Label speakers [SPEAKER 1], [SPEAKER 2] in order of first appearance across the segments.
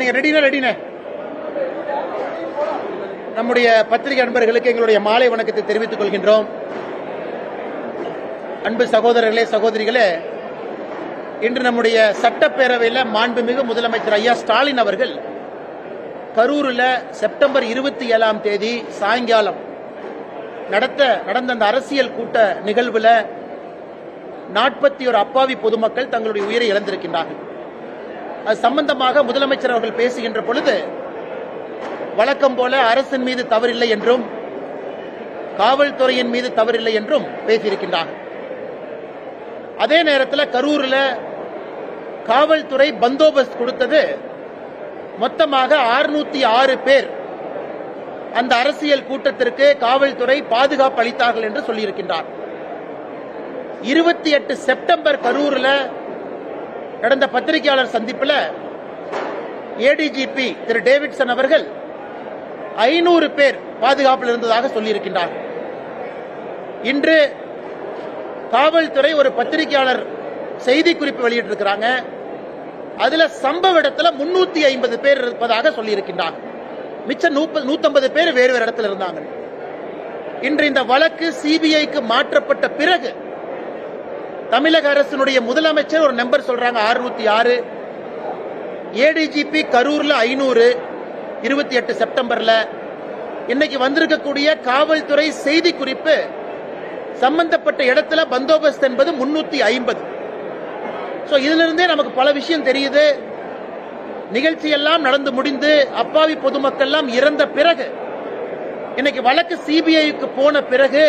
[SPEAKER 1] நீங்க ரெடினே நம்முடைய பத்திரிகை அன்பர்களுக்கு எங்களுடைய மாலை வணக்கத்தை தெரிவித்துக் கொள்கின்றோம். அன்பு சகோதரர்களே, சகோதரிகளே, இன்று நம்முடைய சட்டப்பேரவையில் மாண்புமிகு முதலமைச்சர் ஐயா ஸ்டாலின் அவர்கள் கரூரில் செப்டம்பர் 27ஆம் தேதி சாயங்காலம் நடந்த அந்த அரசியல் கூட்ட நிகழ்வுல 41 அப்பாவி பொதுமக்கள் தங்களுடைய உயிரை இழந்திருக்கின்றார்கள். அது சம்பந்தமாக முதலமைச்சர் அவர்கள் பேசுகின்ற பொழுது வழக்கம் போல அரசின் மீது தவறில்லை என்றும் காவல்துறையின் மீது தவறில்லை என்றும் பேசியிருக்கின்றார்கள். அதே நேரத்தில் கரூரில் காவல்துறை பந்தோபஸ்த் கொடுத்தது மொத்தமாக 606 பேர் அந்த அரசியல் கூட்டத்திற்கு காவல்துறை பாதுகாப்பு அளித்தார்கள் என்று சொல்லியிருக்கின்றார். 28 செப்டம்பர் கரூரில் நடந்த பத்திரிகையாளர் சந்திப்பில் ஏடிஜிபி திரு டேவிட்சன் அவர்கள் 500 பேர் பாதுகாப்பில் இருந்ததாக சொல்லியிருக்கின்றார். இன்று காவல்துறை ஒரு பத்திரிகையாளர் செய்தி குறிப்பு வெளியிட்டிருக்கிறாங்க. அதுல சம்பவ இடத்துல 350 பேர் இருப்பதாக சொல்லியிருக்கின்றார். மிச்சம் 150 பேர் வேறு வேறு இடத்துல இருந்தாங்க. இன்று இந்த வழக்கு சிபிஐக்கு மாற்றப்பட்ட பிறகு தமிழக அரசினுடைய முதலமைச்சர் ஒரு நம்பர் சொல்றாங்க 606, ஏடிஜிபி கரூர்ல 500, 28 செப்டம்பர்ல. இன்னைக்கு வந்திருக்கக்கூடிய காவல்துறை செய்தி குறிப்பு சம்பந்தப்பட்ட இடத்துல பந்தோபஸ்த் என்பது 350. இதுல இருந்தே நமக்கு பல விஷயம் தெரியுது. நிகழ்ச்சி எல்லாம் நடந்து முடிந்து அப்பாவி பொதுமக்கள் எல்லாம் இறந்த பிறகு இன்னைக்கு வழக்கு சிபிஐக்கு போன பிறகு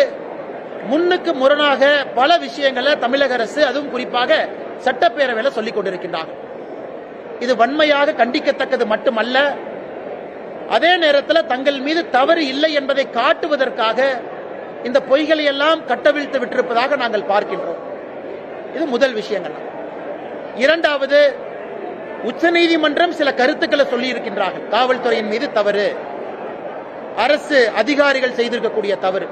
[SPEAKER 1] முன்னுக்கு முரணாக பல விஷயங்களை தமிழக அரசு, அதுவும் குறிப்பாக சட்டப்பேரவையில் சொல்லிக் கொண்டிருக்கின்றார். இது வன்மையாக கண்டிக்கத்தக்கது மட்டுமல்ல, அதே நேரத்தில் தங்கள் மீது தவறு இல்லை என்பதை காட்டுவதற்காக இந்த பொய்களை எல்லாம் கட்டவிழ்த்து விட்டிருப்பதாக நாங்கள் பார்க்கின்றோம். இது முதல் விஷயங்கள். இரண்டாவது, உச்சநீதிமன்றம் சில கருத்துக்களை சொல்லி இருக்கின்றார்கள். காவல்துறையின் மீது தவறு, அரசு அதிகாரிகள் செய்திருக்கக்கூடிய தவறு.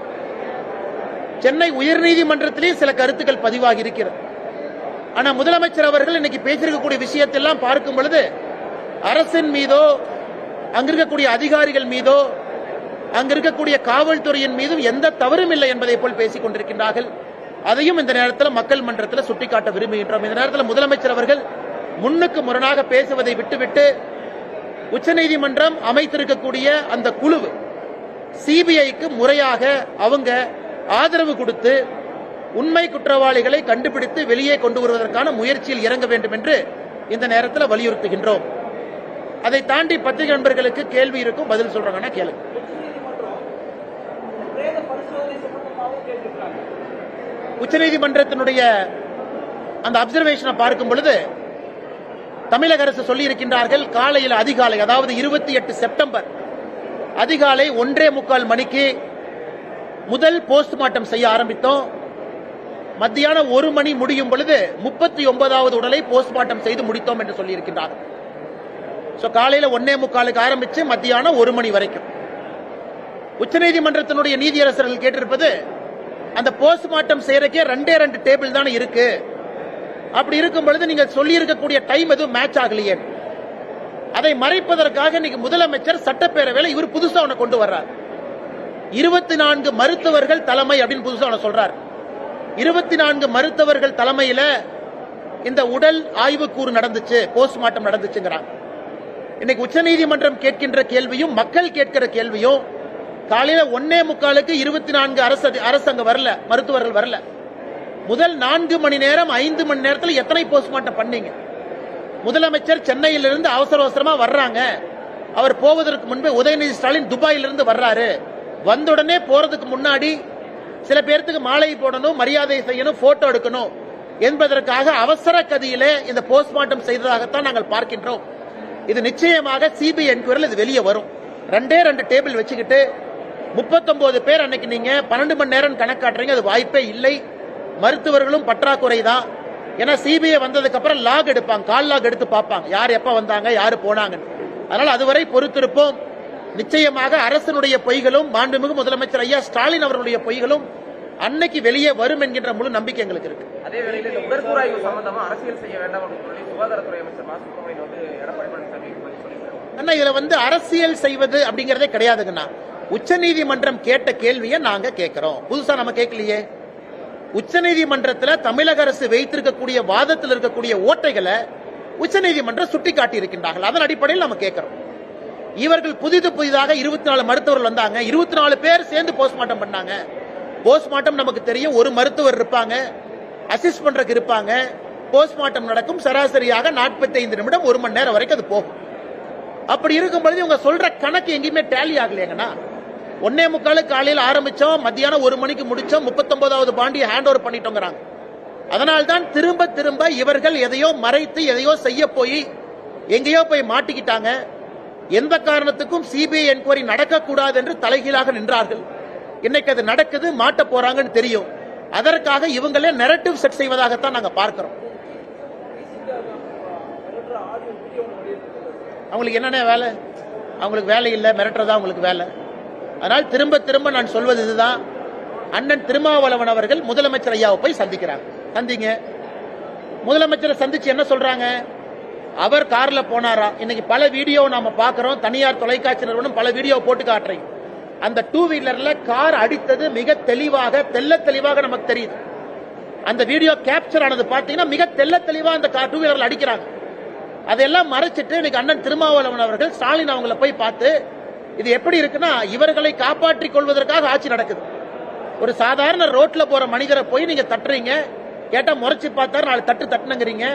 [SPEAKER 1] சென்னை உயர்நீதிமன்றத்திலேயே சில கருத்துக்கள் பதிவாகி இருக்கிறது. ஆனா முதலமைச்சர் அவர்கள் இன்னைக்கு பேசியிருக்கக்கூடிய விஷயத்தெல்லாம் பார்க்கும் பொழுது அரசின் மீதோ அங்கிருக்கக்கூடிய அதிகாரிகள் மீதோ அங்கிருக்கக்கூடிய காவல்துறையின் மீதும் எந்த தவறும் இல்லை என்பதை போல் பேசிக் கொண்டிருக்கின்றார்கள். அதையும் இந்த நேரத்தில் மக்கள் மன்றத்தில் சுட்டிக்காட்ட விரும்புகின்றோம். இந்த நேரத்தில் முதலமைச்சர் அவர்கள் முன்னுக்கு முரணாக பேசுவதை விட்டுவிட்டு உச்சநீதிமன்றம் அமைத்திருக்கக்கூடிய அந்த குழு சிபிஐக்கு முறையாக அவங்க ஆதரவு கொடுத்து உண்மை குற்றவாளிகளை கண்டுபிடித்து வெளியே கொண்டு வருவதற்கான முயற்சியில் இறங்க வேண்டும் என்று இந்த நேரத்தில் வலியுறுத்துகின்றோம். அதை தாண்டி பத்திரிகை நண்பர்களுக்கு கேள்வி இருக்கும், பதில் சொல்றாங்கன்னா கேளுங்க. உச்சநீதிமன்றத்தினுடைய அந்த அப்சர்வேஷனை பார்க்கும் பொழுது தமிழக அரசு சொல்லி இருக்கின்றார்கள், காலையில் அதிகாலை, அதாவது 28 செப்டம்பர் அதிகாலை 1:45 மணிக்கு முதல் போஸ்ட்மார்ட்டம் செய்ய ஆரம்பித்தோம். மத்தியானம் 1 மணி முடியும் பொழுது 39வது உடலை போஸ்ட்மார்ட்டம் செய்து முடித்தோம் என்று சொல்லி இருக்கின்றார்கள். காலையில 1:45 ஆரம்பிச்சு மத்தியானம் 1 மணி வரைக்கும். உச்சநீதிமன்றத்தினுடைய நீதியரசர்கள் கேட்டிருப்பது, அந்த போஸ்ட்மார்ட்டம் செய்யறக்கே 2 டேபிள் தானே இருக்கு, அப்படி இருக்கும் பொழுது நீங்க சொல்லி இருக்கக்கூடிய டைம் எதுவும் மேட்ச் ஆகலையே. அதை மறைப்பதற்காக இன்னைக்கு முதலமைச்சர் சட்டப்பேரவையில் இவர் புதுசா ஒன்று கொண்டு வர்றார். 24 மருத்துவர்கள் தலைமை அப்படின்னு புதுசா ஒன்று சொல்றார். 24 மருத்துவர்கள் தலைமையில இந்த உடல் ஆய்வுக்கூறு நடந்துச்சு, போஸ்ட்மார்ட்டம் நடந்துச்சுங்கிறாங்க. இன்னைக்கு உச்சநீதிமன்றம் கேட்கின்ற கேள்வியும் மக்கள் கேட்கிற கேள்வியும், காலையில 1:45க்கு 24 அரசு அங்க வரல, மருத்துவர்கள் வரல. முதல் 4 மணி நேரம் 5 மணி நேரத்தில் எத்தனை போஸ்ட்மார்ட்டம் பண்ணீங்க? முதலமைச்சர் சென்னையிலிருந்து அவசரமா வர்றாங்க. அவர் போவதற்கு முன்பே உதயநிதி ஸ்டாலின் துபாயிலிருந்து வர்றாரு. வந்தவுடனே போறதுக்கு முன்னாடி சில பேருக்கு மாலை போடணும், மரியாதை செய்யணும், போட்டோ எடுக்கணும் என்பதற்காக அவசர கதியிலே இந்த போஸ்ட்மார்ட்டம் செய்ததாகத்தான் நாங்கள் பார்க்கின்றோம். இது நிச்சயமாக சிபிஐ என்கொயரியில் இது வெளியே வரும். 2 டேபிள் வச்சுக்கிட்டு 39 பேர் அன்னைக்கு நீங்க 12 மணி நேரம் கணக்காட்டுறீங்க, அது வாய்ப்பே இல்லை. மருத்துவர்களும் பற்றாக்குறை தான். ஏன்னா சிபிஐ வந்ததுக்கு அப்புறம் லாக் எடுப்பாங்க, கால் லாக் எடுத்து பார்ப்பாங்க, யார் எப்ப வந்தாங்க, யாரு போனாங்க. அதனால அதுவரை பொறுத்திருப்போம். நிச்சயமாக அரசனுடைய பொய்களும் மாண்புமிகு முதலமைச்சர் ஐயா ஸ்டாலின் அவர்களுடைய பொய்களும் அன்னைக்கு வெளியே வரும் என்கின்ற முழு நம்பிக்கை எங்களுக்கு இருக்கு.
[SPEAKER 2] அதே வேளையில் இந்த உடற்கூறாய்வு சம்பந்தமா அரசியல் செய்ய வேண்டாம் அப்படின்னு சொல்லி சுகாதாரத்துறை அமைச்சர் மா. சுப்பிரமணியன் வந்து எடப்பாடி பழனிசாமி சொல்லியிருக்காரு.
[SPEAKER 1] ஆனா இதுல அரசியல் செய்வது அப்படிங்கறதே கிடையாதுங்கண்ணா. உச்சநீதிமன்றம் கேட்ட கேள்வியை நாங்க கேட்கிறோம், புதுசா நம்ம கேட்கலையே. உச்சநீதிமன்றத்தில் தமிழக அரசு வைத்திருக்கக்கூடிய வாதத்தில் இருக்கக்கூடிய ஓட்டைகளை உச்சநீதிமன்றம் சுட்டிக்காட்டி இருக்கின்றார்கள். அதன் அடிப்படையில் நம்ம கேட்கிறோம். இவர்கள் புதிதாக 24 மருத்துவர்கள் வந்தாங்க, 24 பேர் சேர்ந்து போஸ்ட்மார்ட்டம் பண்ணாங்க. போஸ்ட்மார்ட்டம் நமக்கு தெரியும், ஒரு மருத்துவர் இருப்பாங்க, அசிஸ்ட் பண்றதுக்கு இருப்பாங்க. போஸ்ட்மார்ட்டம் நடக்கும் சராசரியாக 45 நிமிடம் 1 மணி நேரம் வரைக்கும் அது போகும். அப்படி இருக்கும் பொழுது இவங்க சொல்ற கணக்கு எங்கேயுமே டேலி ஆகலையாங்கன்னா. 1:45 காலையில் ஆரம்பிச்சோம், மத்தியானம் 1 மணிக்கு முடிச்சோம், 39வது பாண்டியை ஹேண்ட் ஓவர் பண்ணிட்டோங்கிறாங்க. அதனால்தான் திரும்ப திரும்ப இவர்கள் எதையோ மறைத்து எதையோ செய்ய போய் எங்கேயோ போய் மாட்டிக்கிட்டாங்க. எந்த காரணத்துக்கும் சிபிஐ என்கொயரி நடக்கக்கூடாது என்று தலைகீழாக நின்றார்கள். இன்னைக்கு அது நடக்குது, மாட்ட போறாங்கன்னு தெரியும். அதற்காக இவங்களே நெரட்டிவ் செட் செய்வதாகத்தான் நாங்க பார்க்கிறோம். அவங்களுக்கு என்னென்ன வேலை? அவங்களுக்கு வேலை இல்லை, மிரட்டுறதா அவங்களுக்கு வேலை. அதனால் திரும்ப திரும்ப நான் சொல்வது இதுதான். அண்ணன் திருமாவளவன் அவர்கள் முதலமைச்சர் ஐயாவை போய் சந்திக்கிறாங்க. சந்திங்க. முதலமைச்சரை சந்திச்சு என்ன சொல்றாங்க? அவர் கார்ல போனாரா? இன்னைக்கு பல வீடியோ நாம பாக்குறோம், தனியார் தொலைக்காட்சி நிறுவனம் பல வீடியோ போட்டு காட்டுறீங்க. அந்த 2 வீலர்ல கார் அடித்தது மிக தெளிவாக தெளிவாக நமக்கு தெரியுது. அந்த வீடியோ கேப்சர் ஆனது பாத்தீங்கன்னா மிக தெளிவா அந்த 2 வீலர்ல அடிக்கிறாங்க. அதெல்லாம் மறைச்சிட்டு இன்னைக்கு அண்ணன் திருமாவளவன் அவர்கள் ஸ்டாலின் அவங்களை போய் பார்த்து, இது எப்படி இருக்குன்னா, இவர்களை காப்பாற்றிக் கொள்வதற்காக ஆட்சி நடக்குது. ஒரு சாதாரண ரோட்ல போற மனிதரை போய் நீங்க தட்டுறீங்க, கேட்டா முறைச்சு பார்த்தாரு 4 தட்டு தட்டுனுங்கிறீங்க.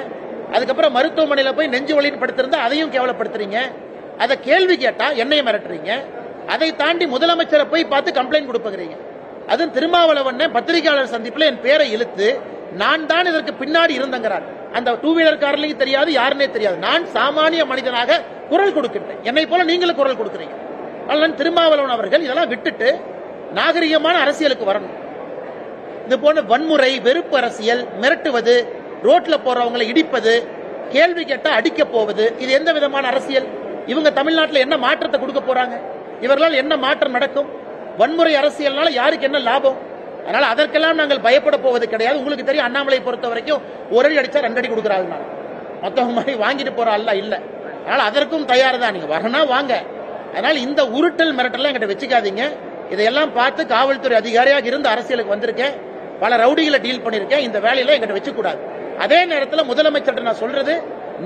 [SPEAKER 1] அதுக்கப்புறம் மருத்துவமனையில போய் நெஞ்சு வலின்னு படுத்திருந்தா அதையும் கேவலப்படுத்துறீங்க. அதை கேள்வி கேட்டா என்னைய மிரட்டுறீங்க. அதை தாண்டி முதலமைச்சரை போய் பார்த்து கம்ப்ளைண்ட் கொடுப்பீங்க. அதுவும் திருமாவளவன் பத்திரிகையாளர் சந்திப்பில் என் பேரை இழுத்து நான் தான் இதற்கு பின்னாடி இருந்தங்கிறார். அந்த 2 வீலர் காரலையும் தெரியாது, யாருன்னே தெரியாது. நான் சாமானிய மனிதனாக குரல் கொடுக்கின்றேன், என்னை போல நீங்களும் குரல் கொடுக்கிறீங்க. ஆனால் திருமாவளவன் அவர்கள் இதெல்லாம் விட்டுட்டு நாகரிகமான அரசியலுக்கு வரணும். இது போன்ற வன்முறை, வெறுப்பு அரசியல், மிரட்டுவது, ரோட்ல போறவங்களை இடிப்பது, கேள்வி கேட்டா அடிக்க போவது, இது எந்த விதமான அரசியல்? இவங்க தமிழ்நாட்டில் என்ன மாற்றத்தை கொடுக்க போறாங்க? இவர்களால் என்ன மாற்றம் நடக்கும்? வன்முறை அரசியல்னால யாருக்கு என்ன லாபம்? அதனால அதற்கெல்லாம் நாங்கள் பயப்பட போவது கிடையாது. உங்களுக்கு தெரியும், அண்ணாமலை பொறுத்த வரைக்கும் ஒரு அடி அடிச்சா 2 அடி கொடுக்குறாங்க. மொத்தம் மாதிரி வாங்கிட்டு போற அல்ல இல்ல. அதனால அதற்கும் தயார் தான். நீங்க வரணும் வாங்க. அதனால இந்த உருட்டல் மிரட்டல் என்கிட்ட வச்சுக்காதீங்க. இதையெல்லாம் பார்த்து காவல்துறை அதிகாரியாக இருந்து அரசியலுக்கு வந்திருக்கேன், பல ரவுடிகளை டீல் பண்ணிருக்கேன். இந்த வேலையில என்கிட்ட வச்சு கூடாது. அதே நேரத்தில் முதலமைச்சர் நான் சொல்றது,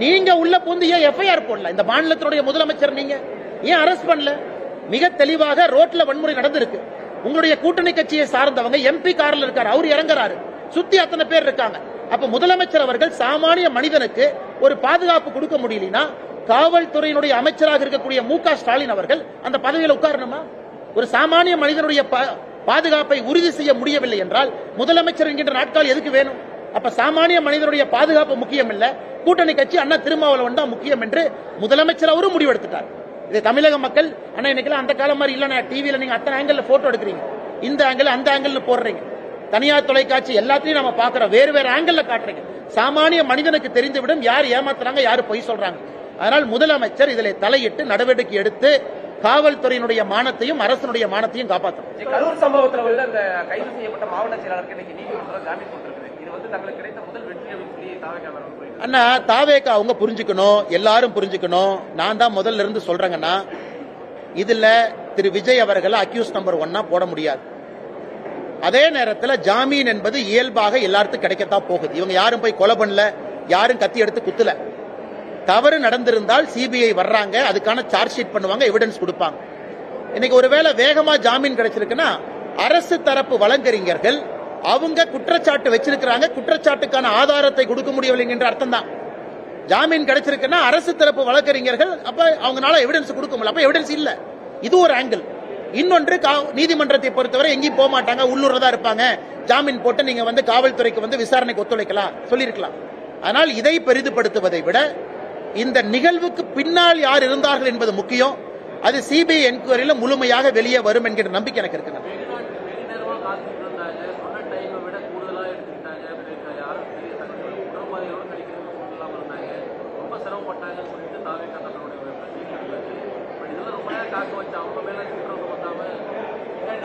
[SPEAKER 1] நீங்க உள்ள பூந்து ஏன் எஃப்ஐஆர் போடல? இந்த மாநிலத்தினுடைய முதலமைச்சர் நீங்க ஏன் அரெஸ்ட் பண்ணல? மிக தெளிவாக ரோட்ல வன்முறை நடந்திருக்கு. உங்களுடைய கூட்டணி கட்சியை சார்ந்தவங்க எம்பி கார்ல இருக்காரு, அவர் இறங்குறாரு, சுத்தி அத்தனை பேர் இருக்காங்க. அப்ப முதலமைச்சர் அவர்கள் சாமானிய மனிதனுக்கு ஒரு பாதுகாப்பு கொடுக்க முடியலனா, காவல்துறையினுடைய அமைச்சராக இருக்கக்கூடிய மு.க. ஸ்டாலின் அவர்கள் அந்த பதவியில் உட்காரணுமா? ஒரு சாமானிய மனிதனுடைய பாதுகாப்பை உறுதி செய்ய முடியவில்லை என்றால் முதலமைச்சர் என்கின்ற நாட்கள் எதுக்கு வேணும்? அப்ப சாமானிய மனிதனுடைய பாதுகாப்பு முக்கியம் இல்ல, கூட்டணி கட்சி அண்ணா திருமாவளவன் தான் முக்கியம் என்று முதலமைச்சர் அவரும் முடிவெடுத்துட்டார். இதை தமிழக மக்கள் அண்ணா இன்னைக்கு அந்த காலம் மாதிரி இல்ல, டிவியில நீங்க அத்தனை ஆங்கிள் போட்டோ எடுக்கிறீங்க, இந்த ஆங்கிள் அந்த ஆங்கிள் போடுறீங்க, தனியார் தொலைக்காட்சி எல்லாத்தையும் நம்ம பாக்குறோம், வேறு வேறு ஆங்கிள் காட்டுறீங்க. சாமானிய மனிதனுக்கு தெரிந்துவிடும் யார் ஏமாத்துறாங்க, யாரு பொய் சொல்றாங்க. அதனால் முதலமைச்சர் இதில் தலையிட்டு நடவடிக்கை எடுத்து காவல்துறையினுடைய மானத்தையும் அரசனுடைய மானத்தையும் காப்பாற்றும்.
[SPEAKER 2] கரூர் சம்பவத்தில் உள்ள அந்த கைது செய்யப்பட்ட மாவட்ட செயலாளருக்கு இன்னைக்கு நீதிமன்றம் ஜாமீன் கொடுத்திருக்குது. இது வந்து தங்களுக்கு கிடைத்த முதல் வெற்றி அப்படின்னு சொல்லி தாவேகா
[SPEAKER 1] அண்ணா, தாவேகா அவங்க புரிஞ்சுக்கணும், எல்லாரும் புரிஞ்சுக்கணும். நான் தான் முதல்ல இருந்து சொல்றேங்கன்னா, இதுல திரு விஜய் அவர்களை அக்யூஸ் நம்பர் 1 போட முடியாது. அதே நேரத்தில் ஜாமீன் என்பது இயல்பாக எல்லாருக்கும் கிடைக்கத்தான் போகுது. இவங்க யாரும் போய் கொலை பண்ணல, யாரும் கத்தி எடுத்து குத்துல. தவறு நடந்திருந்தால் சிபிஐ வர்றாங்க, அதுக்கான சார்ஜ் ஷீட் பண்ணுவாங்க, எவிடன்ஸ் கொடுப்பாங்க. இன்னைக்கு ஒருவேளை வேகமா ஜாமீன் கிடைச்சிருக்குன்னா அரசு தரப்பு வழக்கறிஞர்கள் அவங்க குற்றச்சாட்டு வச்சிருக்கிறாங்க, குற்றச்சாட்டுக்கான ஆதாரத்தை கொடுக்க முடியவில்லை என்ற அர்த்தம் தான். ஜாமீன் கிடைச்சிருக்குன்னா அரசு தரப்பு வழக்கறிஞர்கள் அப்ப அவங்களால எவிடன்ஸ் கொடுக்க முடியல, அப்ப எவிடன்ஸ் இல்ல. இது ஒரு ஆங்கிள். இன்னொன்று, நீதிமன்றத்தை பொறுத்தவரை எங்கேயும் போக மாட்டாங்க, உள்ளூர்ல தான் இருப்பாங்க. ஜாமீன் போட்டு நீங்க வந்து காவல்துறைக்கு வந்து விசாரணைக்கு ஒத்துழைக்கலாம் சொல்லியிருக்கலாம். ஆனால் இதை பெரிதுபடுத்துவதை விட இந்த நிகழ்வுக்கு பின்னால் யார் இருந்தார்கள் என்பது முக்கியம். அது சிபிஐ என்கொயரியில் முழுமையாக வெளியே வரும் என்கிற நம்பிக்கை எனக்கு இருக்கு.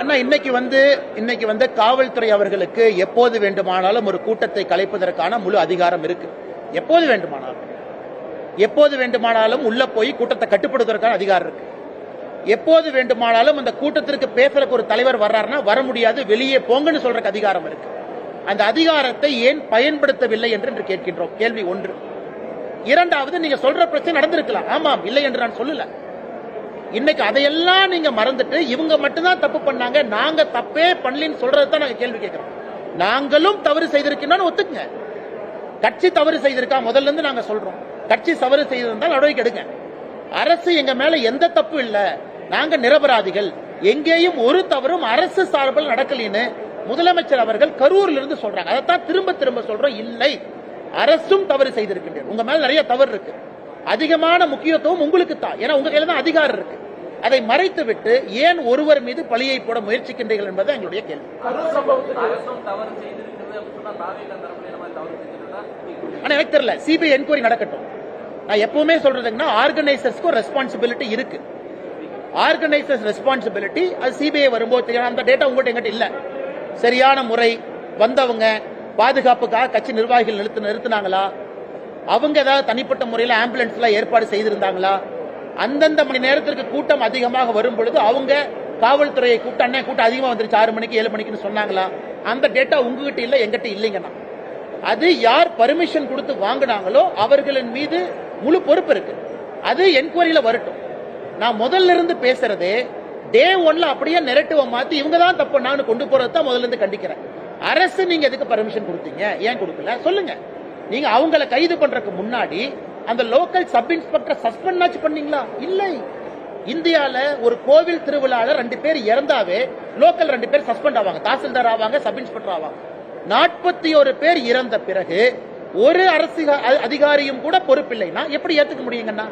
[SPEAKER 1] அண்ணா இன்னைக்கு வந்து காவல்துறை அவர்களுக்கு எப்போது வேண்டுமானாலும் ஒரு கூட்டத்தை கலைப்பதற்கான முழு அதிகாரம் இருக்கு. எப்போது வேண்டுமானாலும் உள்ள போய் கூட்டத்தை கட்டுப்படுத்துவதற்கான அதிகாரம் இருக்கு. எப்போது வேண்டுமானாலும் அந்த கூட்டத்திற்கு பேசுறதுக்கு ஒரு தலைவர் வர்றாருன்னா வர முடியாது, வெளியே போங்கன்னு சொல்றதுக்கு அதிகாரம் இருக்கு. அந்த அதிகாரத்தை ஏன் பயன்படுத்தவில்லை என்று கேட்கின்றோம். கேள்வி ஒன்று. இரண்டாவது, நீங்க சொல்ற பிரச்சனை நடந்திருக்கலாம், ஆமாம், இல்லை என்று நான் சொல்லல. இன்னைக்கு அதையெல்லாம் நீங்க மறந்துட்டு இவங்க மட்டும்தான் தப்பு பண்ணாங்க, நாங்க தப்பே பண்ணலன்னு சொல்றதுதான் நாங்க கேள்வி கேட்கிறோம். நாங்களும் தவறு செய்திருக்கோம்னு ஒத்துக்குங்க. கட்சி தவறு செய்திருக்கா முதல்ல இருந்து நாங்க சொல்றோம். கட்சி தவறு செய்திருந்தால் நடவடிக்கை எடுங்க. அரசு எங்க மேல எந்த தப்பு இல்ல, நாங்க நிரபராதிகள், எங்கேயும் ஒரு தவறும் அரசு சார்பில் நடக்கலின்னு முதலமைச்சர் அவர்கள் கரூரில் இருந்து சொல்றாங்க. அதைத்தான் திரும்ப திரும்ப சொல்றோம். இல்லை, அரசும் தவறு செய்திருக்கின்றது. உங்க மேல நிறைய தவறு இருக்கு. அதிகமான முக்கியத்துவம் உங்களுக்கு தான், ஏன்னா உங்க கையில தான் அதிகாரம் இருக்கு. அதை மறைத்து விட்டு ஏன் ஒருவர் மீது பழியை போட முயற்சிக்கின்றீர்கள் என்பது எங்களுடைய கேள்வி. ஆனா எனக்கு தெரியல, சிபிஐ என்கொயரி நடக்கட்டும். நான் எப்பவுமே சொல்றதுன்னா ஆர்கனைசர்ஸ்க்கு ரெஸ்பான்சிபிலிட்டி இருக்கு. ஆர்கனைசர்ஸ் ரெஸ்பான்சிபிலிட்டி அது சிபிஐ வரும்போது தெரியும். அந்த டேட்டா உங்கள்கிட்ட எங்கிட்ட இல்ல. சரியான முறை வந்தவங்க பாதுகாப்புக்காக கட்சி நிர்வாகிகள் நிறுத்தினாங்களா, அவங்க ஏதாவது தனிப்பட்ட முறையில் ஆம்புலன்ஸ்ல ஏற்பாடு செய்திருந்தாங்களா, அந்தந்த மணி நேரத்திற்கு கூட்டம் அதிகமாக வரும் பொழுது அவங்க காவல்துறையை கூட்டம் அதிகமாக வந்துருச்சு 6 மணிக்கு 7 மணிக்குன்னு சொன்னாங்களா, அந்த டேட்டா உங்ககிட்ட இல்ல, எங்கிட்ட இல்லைங்கண்ணா. அது யார் பர்மிஷன் கொடுத்து வாங்கினாங்களோ அவர்களின் மீது முழு பொறுப்பு இருக்கு. அது என்கொயரியில வரட்டும். நான் முதல்ல இருந்து பேசுறதே டே ஒன்ல அப்படியே நெரட்டிவ மாத்தி இவங்க தான் தப்பு நான் கொண்டு போறது தான் முதல்ல இருந்து கண்டிக்கிறேன். அரசு நீங்க எதுக்கு பர்மிஷன் கொடுத்தீங்க, ஏன் கொடுக்கல சொல்லுங்க. நீங்க அவங்களை கைது பண்றதுக்கு முன்னாடி அந்த லோக்கல் சப் இன்ஸ்பெக்டர் சஸ்பெண்ட் பண்ணீங்களா? இல்லை. இந்தியால ஒரு கோவில் திருவிழால 2 பேர் இறந்தாவே லோக்கல் 2 பேர் சஸ்பெண்ட் ஆவாங்க, தாசில்தார் ஆவாங்க, சப் இன்ஸ்பெக்டர் ஆவாங்க. 41 பேர் இறந்த பிறகு ஒரு அரசு அதிகாரியும் கூட பொறுப்பில்லைன்னா எப்படி ஏத்துக்க முடியுங்கன்னா?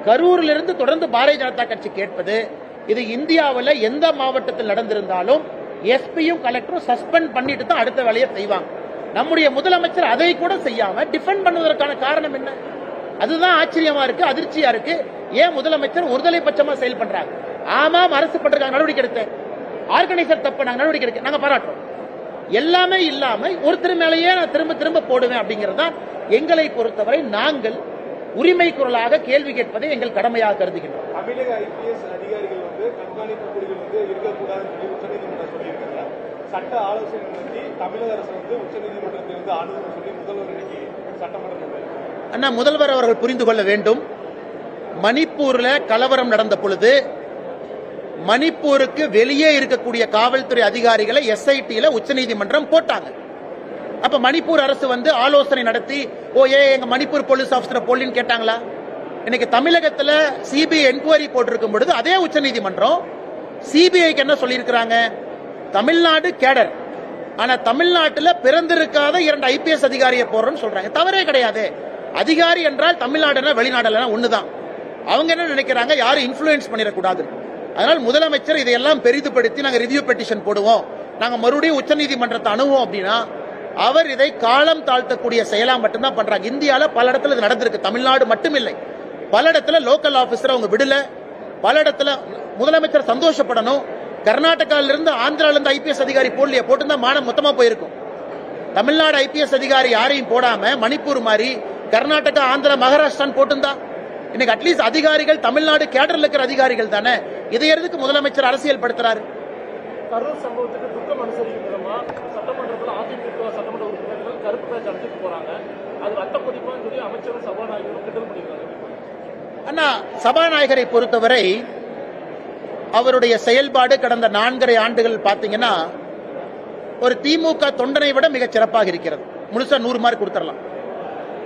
[SPEAKER 1] கரூரில் இருந்து தொடர்ந்து பாரதிய ஜனதா கட்சி கேட்பது, இது இந்தியாவில் எந்த மாவட்டத்தில் நடந்திருந்தாலும் எஸ்பியும் கலெக்டரும் சஸ்பெண்ட் பண்ணிட்டு தான் அடுத்த வேலையை செய்வாங்க. நம்முடைய முதலமைச்சர் அதை கூட செய்யாம டிஃபெண்ட் பண்ணுவதற்கான காரணம் என்ன? அதுதான் ஆச்சரியமா இருக்கு, அதிர்ச்சியா இருக்கு. ஏன் முதலமைச்சர் ஒருதலை பட்சமா செயல் பண்றாங்க? ஆமாம், அரசு பண்றாங்க, நடவடிக்கை எடுத்த ஆர்கனைசர் தப்பு, நாங்க நடவடிக்கை எடுக்க நாங்க பாராட்டுறோம். எல்லாமே இல்லாம ஒருத்தர் மேலேயே நான் திரும்ப திரும்ப போடுவேன் அப்படிங்கறதா எங்களை பொறுத்தவரை நாங்கள் உரிமை குரலாக கேள்வி கேட்பதை எங்கள் கடமையாக கருதுகின்றோம்.
[SPEAKER 3] தமிழக ஐபிஎஸ் அதிகாரிகள் கண்காணிப்பு குழுவில் இருக்கக்கூடாதுன்னு உச்சநீதிமன்றம் சொல்லியிருக்காங்க. சட்ட ஆலோசனை நடத்தி தமிழக அரசு உச்சநீதிமன்றத்தை அணுகுன்னு சொல்லி முதல்வர் இன்னைக்கு சட்டமன்றத்தில்
[SPEAKER 1] அண்ணா முதல்வர் அவர்கள் புரிந்து கொள்ள வேண்டும். மணிப்பூர்ல கலவரம் நடந்த பொழுது மணிப்பூருக்கு வெளியே இருக்கக்கூடிய காவல்துறை அதிகாரிகளை எஸ்ஐடியில உச்சநீதிமன்றம் போட்டாங்க. அப்ப மணிப்பூர் அரசு ஆலோசனை நடத்தி எங்க மணிப்பூர் போலீஸ் ஆபீசர் போலின்னு கேட்டாங்களா? இன்னைக்கு தமிழகத்தில் சிபிஐ என்கொயரி போட்டிருக்கும் பொழுது அதே உச்சநீதிமன்றம் சிபிஐக்கு என்ன சொல்லியிருக்கிறாங்க? தமிழ்நாடு கேடர், ஆனா தமிழ்நாட்டில் பிறந்திருக்காத 2 ஐபிஎஸ் அதிகாரியை போடுறோம்னு சொல்றாங்க. தவறே கிடையாது. அதிகாரி என்றால் தமிழ்நாடுனா வெளிநாடுனா ஒண்ணுதான். அவங்க என்ன நினைக்கிறாங்க, யாரும் இன்ஃபுளுன்ஸ் பண்ணிடக்கூடாது. அதனால் முதலமைச்சர் இதையெல்லாம் பெரிதுபடுத்தி நாங்க ரிவ்யூ பெட்டிஷன் போடுவோம், நாங்க மறுபடியும் உச்சநீதிமன்றத்தை அணுகுவோம் அப்படின்னா அவர் இதை காலம் தாழ்த்தக்கூடிய செயலா மட்டும்தான் பண்றாங்க. இந்தியால பல இடத்துல இது நடந்திருக்கு, தமிழ்நாடு மட்டும் இல்லை. பல இடத்துல லோக்கல் ஆபீசர் அவங்க விடல. பல இடத்துல முதலமைச்சர் சந்தோஷப்படணும். கர்நாடகால இருந்து ஆந்திரால இருந்து ஐபிஎஸ் அதிகாரி போடலையே, போட்டுருந்தா மானம் மொத்தமா போயிருக்கும். தமிழ்நாடு ஐபிஎஸ் அதிகாரி யாரையும் போடாம மணிப்பூர் மாதிரி கர்நாடகா, ஆந்திரா, மகாராஷ்டிரான்னு போட்டிருந்தா இன்னைக்கு அட்லீஸ்ட் அதிகாரிகள் தமிழ்நாடு கேடர்ல இருக்கிற அதிகாரிகள் தானே. இதை எதுக்கு முதலமைச்சர் அரசியல் படுத்துறாரு?
[SPEAKER 3] கரூர் சம்பவத்துக்கு துக்கம் அனுசரிக்கும் விதமா சட்டமன்றத்தில் அதிமுக சட்டமன்ற உறுப்பினர்கள் கருப்பு பேட்ச் அடிச்சுட்டு போறாங்க. அது ரத்த கொதிப்பான்னு சொல்லி அமைச்சரும் சபாநாயகரும் கிண்டல் பண்ணியிருக்காங்க.
[SPEAKER 1] அண்ணா சபாநாயகரை பொறுத்தவரை அவருடைய செயல்பாடு கடந்த 4.5 ஆண்டுகள் பாத்தீங்கன்னா ஒரு திமுக தொண்டனை விட மிகச் சிறப்பாக இருக்கிறது. முழுசா 100 மார்க் கொடுத்துடலாம்.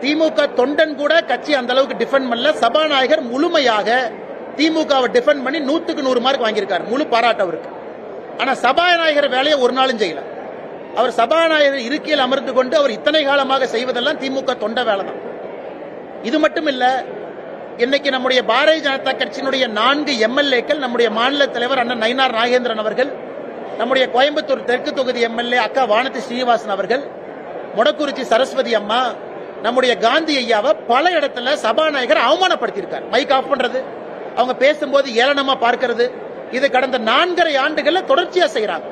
[SPEAKER 1] திமுக தொண்டன் கூட கட்சி அந்த அளவுக்கு டிஃபெண்ட் பண்ணல. சபாநாயகர் முழுமையாக திமுகவை டிஃபெண்ட் பண்ணி 100க்கு 100 மார்க் வாங்கியிருக்காரு. முழு பாராட்டு அவருக்கு. ஆனா சபாநாயகர் வேலையை ஒரு நாளும் செய்யல. அவர் சபாநாயகர் இருக்கையில் அமர்ந்து கொண்டு அவர் இத்தனை காலமாக செய்வதெல்லாம் திமுக தொண்ட வேலை தான். இது மட்டும் இல்ல, இன்னைக்கு நம்முடைய பாரதிய ஜனதா கட்சியினுடைய 4 எம்எல்ஏக்கள், நம்முடைய மாநில தலைவர் அண்ணன் நயினார் நாகேந்திரன் அவர்கள், நம்முடைய கோயம்புத்தூர் தெற்கு தொகுதி எம்எல்ஏ அக்கா வானதி ஸ்ரீனிவாசன் அவர்கள், மொடக்குறிச்சி சரஸ்வதி அம்மா, நம்முடைய காந்தி ஐயாவை பல இடத்துல சபாநாயகர் அவமானப்படுத்தியிருக்கார். மைக் ஆஃப் பண்றது, அவங்க பேசும்போது ஏளனமா பார்க்கிறது, இது கடந்த 4.5 ஆண்டுகள்ல தொடர்ச்சியா செய்யறாங்க.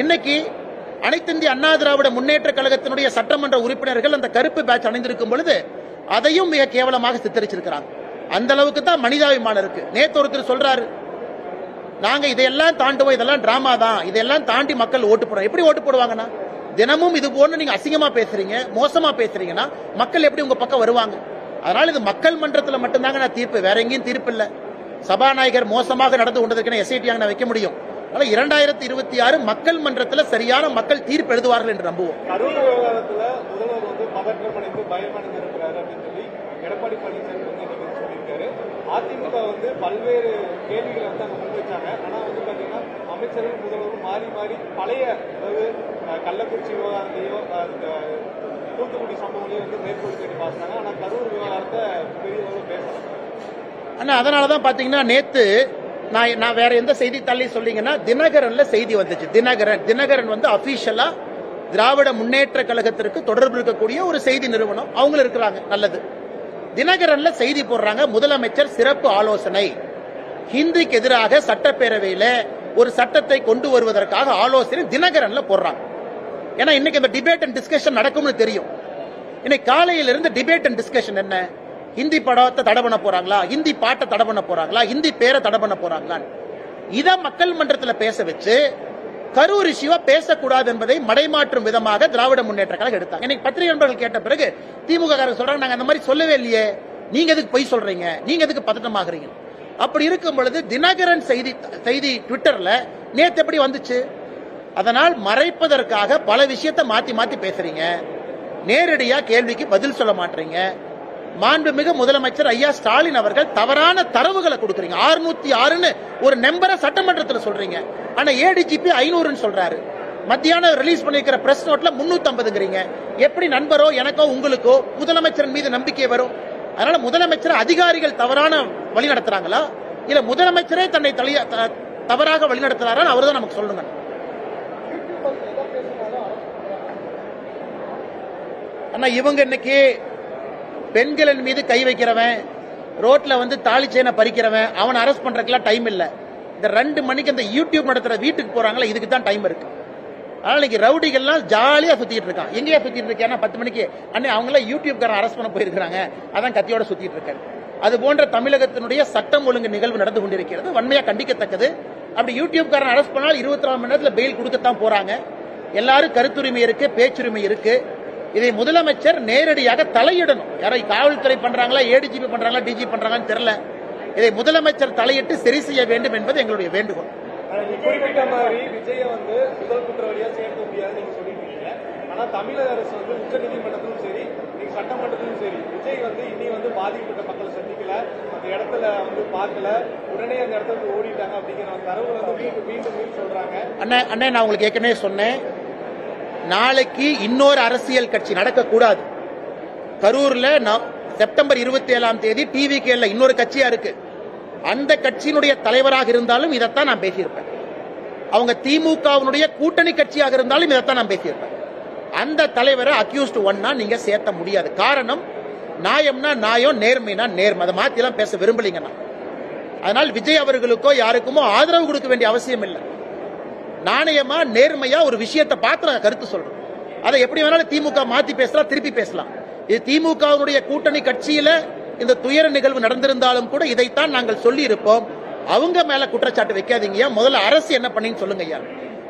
[SPEAKER 1] இன்னைக்கு அனைத்து இந்திய அண்ணா திராவிட முன்னேற்ற கழகத்தினுடைய சட்டமன்ற உறுப்பினர்கள் அந்த கருப்பு பேட்ச் அணிந்திருக்கும் பொழுது அதையும் மிக கேவலமாக சித்தரிச்சிருக்கிறாங்க. அந்த அளவுக்கு தான் மனிதாபிமானம் இருக்கு. நேத்து ஒருத்தர் சொல்றாரு, நாங்க இதையெல்லாம் தாண்டுவோம், இதெல்லாம் டிராமா தான், இதெல்லாம் தாண்டி மக்கள் ஓட்டு போடுறாங்க. எப்படி ஓட்டு போடுவாங்கன்னா, தினமும் இது போன்று நீங்க அசிங்கமா பேசுறீங்க, மோசமா பேசுறீங்கன்னா மக்கள் எப்படி உங்க பக்கம் வருவாங்க? அதனால இது மக்கள் மன்றத்தில் மட்டும்தாங்க நான் தீர்ப்பு, வேற எங்கேயும் தீர்ப்பு இல்ல. சபாநாயகர் மோசமாக நடந்து கொண்டதற்கு எஸ்ஐடி நான் வைக்க முடியும். அதனால 2026 மக்கள் மன்றத்தில் சரியான மக்கள் தீர்ப்பு எழுதுவார்கள் என்று நம்புவோம்.
[SPEAKER 3] கரூர் விவகாரத்துல முதல்வர் வந்து பதற்றமடைந்து பயமடைந்து இருக்கிறாரு அப்படின்னு சொல்லி எடப்பாடி பழனிசாமி வந்து இன்னைக்கு சொல்லியிருக்காரு. அதிமுக வந்து பல்வேறு கேள்விகளை வந்து அங்க முன்வைச்சாங்க. ஆனா வந்து பாத்தீங்கன்னா அமைச்சர்கள் முதல்வரும் மாறி மாறி பழைய, அதாவது கள்ளக்குறிச்சி விவகாரத்தையோ தூத்துக்குடி சம்பவங்களையும் வந்து மேற்கோள் தேடி பார்த்தாங்க. ஆனா கரூர் விவகாரத்தை பெரிய அளவு பேசலாம்.
[SPEAKER 1] ஆனா அதனாலதான் பாத்தீங்கன்னா நேத்து நான் வேற எந்த செய்தித்தாளையும் சொல்லிங்கன்னா தினகரன்ல செய்தி வந்துச்சு. தினகரன் வந்து அபிஷியலா திராவிட முன்னேற்ற கழகத்திற்கு தொடர்பு இருக்கக்கூடிய ஒரு செய்தி நிறுவனம், அவங்க இருக்கிறாங்க, நல்லது. தினகரன்ல செய்தி போடுறாங்க, முதலமைச்சர் சிறப்பு ஆலோசனை, ஹிந்திக்கு எதிராக சட்டப்பேரவையில ஒரு சட்டத்தை கொண்டு வருவதற்காக ஆலோசனை தினகரன்ல போடுறாங்க. ஏன்னா இன்னைக்கு இந்த டிபேட் அண்ட் டிஸ்கஷன் நடக்கும்னு தெரியும். இன்னைக்கு காலையில இருந்து டிபேட் அண்ட் டிஸ்கஷன் என்ன, ஹிந்தி படத்தை தடை பண்ண போறாங்களா, ஹிந்தி பாட்டை தடை பண்ண போறாங்களா, ஹிந்தி பேரை தடை பண்ண போறாங்களா, இத மக்கள் மன்றத்தில் பேச வச்சு கரூர் இஷ்யூவா பேசக்கூடாது என்பதை மடைமாற்றும் விதமாக திராவிட முன்னேற்ற கழகம் எடுத்தாங்க. இன்னைக்கு பத்திரிகை நண்பர்கள் கேட்ட பிறகு திமுக சொல்றாங்க, நாங்க அந்த மாதிரி சொல்லவே இல்லையே, நீங்க எதுக்கு பொய் சொல்றீங்க, நீங்க எதுக்கு பதட்டமாகறீங்க? அப்படி இருக்கும் பொழுது தினகரன் செய்தி ட்விட்டர்ல நேத்து எப்படி வந்துச்சு? அதனால் மறைப்பதற்காக பல விஷயத்தை மாத்தி மாத்தி பேசுறீங்க, நேரடியா கேள்விக்கு பதில் சொல்ல மாட்டீங்க. மாண்புமிகு முதலமைச்சர் ஐயா ஸ்டாலின் அவர்கள் தவறான தரவுகளை கொடுக்குறீங்க. 606 ஒரு நம்பரை சட்டமன்றத்தில் சொல்றீங்க, ஆனா ஏடிஜிபி 500 சொல்றாரு. மத்தியானம் ரிலீஸ் பண்ணிருக்கிற பிரஸ் நோட்ல 350ங்கிறீங்க. எப்படி நண்பரோ எனக்கோ உங்களுக்கோ முதலமைச்சரின் மீது நம்பிக்கை வரும்? அதனால முதலமைச்சர் அதிகாரிகள் தவறான வழி நடத்துறாங்களா, இல்ல முதலமைச்சரே தன்னை தவறாக வழி நடத்துறாரா, அவர் தான் நமக்கு சொல்லுங்க. ஆனா இவங்க இன்னைக்கு பெண்களின் மீது கை வைக்கிறவன், ரோட்ல வந்து தாலி செயினை பறிக்கிறவன், அவன் அரெஸ்ட் பண்றதுக்குலாம் டைம் இல்ல. இந்த 2 மணிக்கு இந்த யூடியூப் நடத்துற வீட்டுக்கு போறாங்களா, இதுக்கு தான் டைம் இருக்கு. அதனால இன்னைக்கு ரவுடிகள்லாம் ஜாலியா சுத்திட்டு இருக்கான். எங்கேயா சுத்திட்டு இருக்கேன்னா 10 மணிக்கு அண்ணே அவங்க எல்லாம் யூடியூப்காரன் அரெஸ்ட் பண்ண போயிருக்காங்க, அதான் கத்தியோட சுத்திட்டு இருக்காரு. அது போன்ற தமிழகத்தினுடைய சட்டம் ஒழுங்கு நிகழ்வு நடந்து கொண்டிருக்கிறது, வன்மையா கண்டிக்கத்தக்கது. அப்படி யூடியூப்காரன் அரெஸ்ட் பண்ணால் 24 மணி நேரத்தில் பெயில் கொடுக்கத்தான் போறாங்க. எல்லாரும் கருத்துரிமை இருக்கு, பேச்சுரிமை இருக்கு. இதை முதலமைச்சர் நேரடியாக தலையிடணும். யாரோ காவல்துறை பண்றாங்களா, ஏடிஜிபி பண்றாங்களா, டிஜி பண்றாங்கன்னு தெரியல. இதை முதலமைச்சர் தலையிட்டு சரி செய்ய வேண்டும் என்பது எங்களுடைய வேண்டுகோள்.
[SPEAKER 3] குறிப்பிட்ட மாதிரி விஜய வந்து முதல் குற்றவாளியா சேர்க்க முடியாது நீங்க சொல்லிருக்கீங்க. ஆனா தமிழக அரசு வந்து உச்ச நீதிமன்றத்திலும் சரி, நீங்க சட்டமன்றத்திலும் சரி, விஜய் வந்து இனி வந்து பாதிக்கப்பட்ட மக்களை சந்திக்கல, அந்த இடத்துல வந்து பார்க்கல, உடனே அந்த இடத்துல ஓடிட்டாங்க அப்படிங்கிற தரவுகளை வந்து மீண்டும் சொல்றாங்க.
[SPEAKER 1] அண்ணே நான் உங்களுக்கு ஏற்கனவே சொன்னேன், நாளைக்கு இன்னொரு அரசியல் கட்சி நடக்கக்கூடாது. கரூர்ல செப்டம்பர் 27ஆம் தேதி டிவிகேல இன்னொரு கட்சியா இருக்கு. அந்த கட்சியினுடைய தலைவராக இருந்தாலும் இதைத்தான் நான் பேசியிருப்பேன். அவங்க திமுகவினுடைய கூட்டணி கட்சியாக இருந்தாலும் இதைத்தான் நான் பேசியிருப்பேன். அந்த தலைவரை அக்யூஸ்ட் ஒன்னா நீங்க சேர்த்த முடியாது. காரணம், நியாயம்னா நியாயம், நேர்மைனா நேர்மை. அதை மாத்தி எல்லாம் பேச விரும்பலீங்கன்னா. அதனால் விஜய் அவர்களுக்கோ யாருக்குமோ ஆதரவு கொடுக்க வேண்டிய அவசியம் இல்லை. நாணயமா நேர்மையா ஒரு விஷயத்தை பார்த்து நாங்க கருத்து சொல்றோம். அதை எப்படி வேணாலும் திமுக மாத்தி பேசலாம், திருப்பி பேசலாம். இது திமுகவுடைய கூட்டணி கட்சியில இந்த துயர நிகழ்வு நடந்திருந்தாலும் கூட இதைத்தான் நாங்கள் சொல்லி இருப்போம். அவங்க மேல குற்றச்சாட்டு வைக்காதீங்க, முதல்ல அரசு என்ன பண்ணின்னு சொல்லுங்க ஐயா.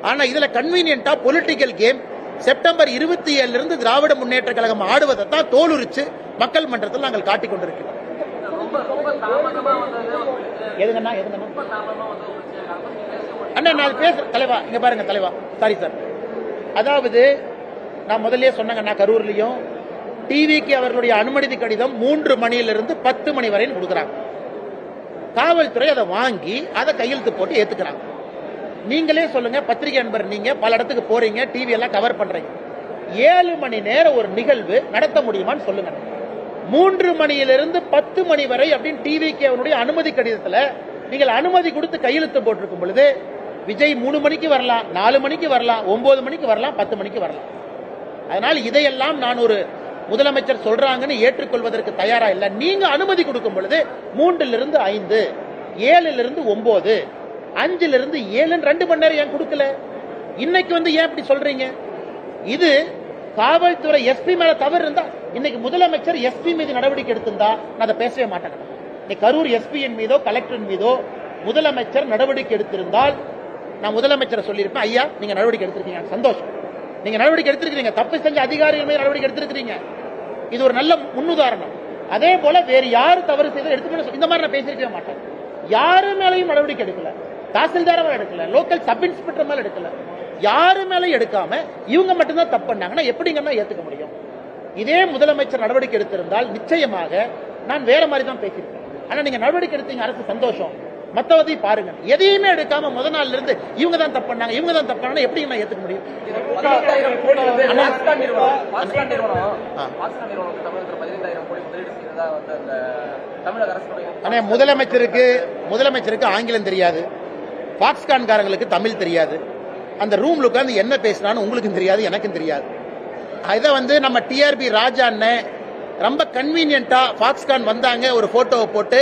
[SPEAKER 1] ஆனா இதுல கன்வீனியன்டா பொலிட்டிக்கல் கேம் செப்டம்பர் 27 இருந்து திராவிட முன்னேற்ற கழகம் ஆடுவதை தான் தோலுரிச்சு மக்கள் மன்றத்தில் நாங்கள் காட்டிக் கொண்டிருக்கிறோம். அண்ணா நான் பேசுற தலைவா, இங்க பாருங்க தலைவா, சாரி சார். அதாவது நான் முதல்ல சொன்னாங்க, கரூர்லயும் டிவிக்கு அவர்களுடைய அனுமதி கடிதம் 3 மணியிலிருந்து 10 மணி வரை கொடுக்குறாங்க. காவல்துறை அதை வாங்கி அதை கையெழுத்து போட்டு ஏத்துக்கிறாங்க. நீங்களே சொல்லுங்க, பத்திரிகை நண்பர், நீங்க பல இடத்துக்கு போறீங்க, டிவி எல்லாம் கவர் பண்றீங்க, 7 மணி நேரம் ஒரு நிகழ்வு நடத்த முடியுமான்னு சொல்லுங்க. 3 மணியிலிருந்து 10 மணி வரை அப்படின்னு டிவிக்கு அவனுடைய அனுமதி கடிதத்துல நீங்கள் அனுமதி கொடுத்து கையெழுத்து போட்டிருக்கும் பொழுது விஜய் 3 மணிக்கு வரலாம், 4 மணிக்கு வரலாம், 9 மணிக்கு வரலாம், 10 மணிக்கு வரலாம். அதனால் இதையெல்லாம் நான் ஒரு முதலமைச்சர் சொல்றாங்கன்னு ஏற்றுக்கொள்வதற்கு தயாரா இல்ல. நீங்க அனுமதி கொடுக்கும் பொழுது 3 லிருந்து 5, 7 லிருந்து 9, 5லிருந்து 7 2 மணி நேரம் ஏன் கொடுக்கல? இன்னைக்கு வந்து ஏன் இப்படி சொல்றீங்க? இது காவல்துறை எஸ்பி மேல தவறு இருந்தா இன்னைக்கு முதலமைச்சர் எஸ்பி மீது நடவடிக்கை எடுத்திருந்தா நான் அதை பேசவே மாட்டேன். இன்னைக்கு கரூர் எஸ்பியின் மீதோ கலெக்டரின் மீதோ முதலமைச்சர் நடவடிக்கை எடுத்திருந்தால் நான் முதலமைச்சரை சொல்லியிருப்பேன், ஐயா நீங்க நடவடிக்கை எடுத்திருக்கீங்க, சந்தோஷம், நீங்க நடவடிக்கை எடுத்திருக்கீங்க, தப்பு செஞ்ச அதிகாரிகள் மீது நடவடிக்கை எடுத்திருக்கீங்க, இது ஒரு நல்ல முன்னுதாரணம். அதே போல வேறு யாரு தவறு செய்த எடுத்து இந்த மாதிரி நான் பேசிருக்கவே மாட்டேன். யாரு மேலையும் நடவடிக்கை எடுக்கல, தாசில்தார் மேல எடுக்கல, லோக்கல் சப் இன்ஸ்பெக்டர் மேல எடுக்கல, யாரு மேலும் எடுக்காம இவங்க மட்டும்தான் தப்பு பண்ணாங்கன்னா எப்படிங்கன்னா ஏத்துக்க முடியும்? இதே முதலமைச்சர் நடவடிக்கை எடுத்திருந்தால் நிச்சயமாக நான் வேற மாதிரி தான் பேசியிருக்கேன். ஆனா நீங்க நடவடிக்கை எடுத்தீங்க, அரசு சந்தோஷம், மத்தவதை பாருங்க. எதையுமே எடுக்காம முத நாள்ல இருந்து இவங்க தான் தப்பு பண்ணாங்க, இவங்க தான் தப்பு பண்ணாங்க, எப்படி நான் ஏத்துக்க முடியும்?
[SPEAKER 2] 15,000 கோடி வந்து பாஸ்கான் நிறுவனம் தமிழகத்தில் 15,000 கோடி முதலீடு செய்ததா வந்து அந்த தமிழக அரசுடைய
[SPEAKER 1] ஆனா முதலமைச்சருக்கு ஆங்கிலம் தெரியாது, பாக்ஸ்கான் காரங்களுக்கு தமிழ் தெரியாது, அந்த ரூம்ல உட்கார்ந்து என்ன பேசினான்னு உங்களுக்கும் தெரியாது, எனக்கும் தெரியாது. இதை வந்து நம்ம டிஆர்பி ராஜா அண்ணன் ரொம்ப கன்வீனியன்டா பாக்ஸ்கான் வந்தாங்க, ஒரு போட்டோவை போட்டு